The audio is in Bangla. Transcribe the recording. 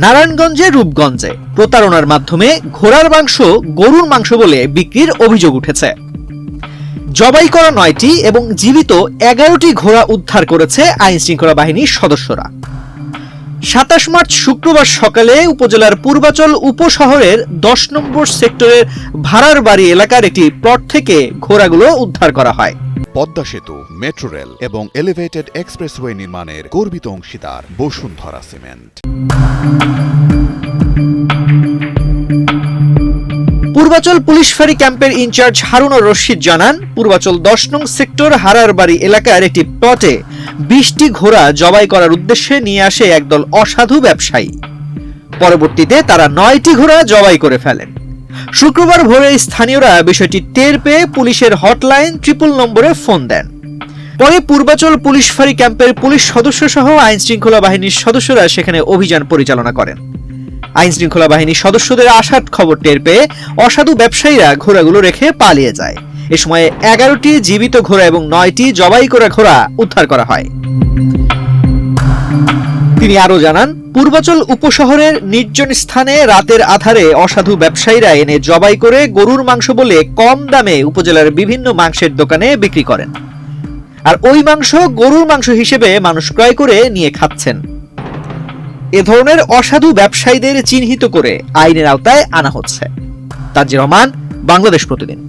নারায়ণগঞ্জের রূপগঞ্জে প্রতারণার মাধ্যমে ঘোড়ার মাংস গরুর মাংস বলে বিক্রির অভিযোগ উঠেছে। জবাই করা 9টি এবং জীবিত 11টি ঘোড়া উদ্ধার করেছে আইনশৃঙ্খলা বাহিনীর সদস্যরা। 27 মার্চ শুক্রবার সকালে উপজেলার পূর্বাচল উপশহরের 10 নম্বর সেক্টরের ভাড়ার বাড়ি এলাকার একটি প্লট থেকে ঘোড়াগুলো উদ্ধার করা হয়। পদ্মা সেতু, মেট্রো রেল এবং এলিভেটেড এক্সপ্রেসওয়ে নির্মাণের গর্বিত অংশীদার বসুন্ধরা সিমেন্ট। পূর্বাচল পুলিশ ফাঁড়ি ক্যাম্পের ইনচার্জ হারুনুর রশিদ জানান, পূর্বাচল 10 নং সেক্টর হারার বাড়ি এলাকার একটি প্লটে 20টি ঘোড়া জবাই করার উদ্দেশ্যে নিয়ে আসে একদল অসাধু ব্যবসায়ী। পরবর্তীতে তারা 9টি ঘোড়া জবাই করে ফেলেন। শুক্রবার ভোরে স্থানীয়রা বিষয়টি টের পেয়ে পুলিশের হটলাইন 00 নম্বরে ফোন দেন। পরে পূর্বাচল পুলিশ ফাঁড়ি ক্যাম্পের পুলিশ সদস্য সহ আইন শৃঙ্খলা বাহিনীর সদস্যরা সেখানে অভিযান পরিচালনা করেন। আইন শৃঙ্খলা বাহিনীর সদস্যদের আসার খবর টের পেয়ে অসাধু ব্যবসায়ীরা ঘোড়াগুলো রেখে পালিয়ে যায়। এ সময় 11টি জীবিত ঘোড়া এবং 9টি জবাই করা ঘোড়া উদ্ধার করা হয়। তিনি আরো জানান, পূর্বাচল উপশহরের নির্জন স্থানে রাতের আধারে অসাধু ব্যবসায়ীরা এনে জবাই করে গরুর মাংস বলে কম দামে উপজেলার বিভিন্ন মাংসের দোকানে বিক্রি করেন। আর ওই মাংস গরুর মাংস হিসেবে মানুষ ক্রয় করে নিয়ে খাচ্ছেন। এ ধরনের অসাধু ব্যবসায়ীদের চিহ্নিত করে আইনের আওতায় আনা হচ্ছে। তাজির রহমান, বাংলাদেশ প্রতিদিন।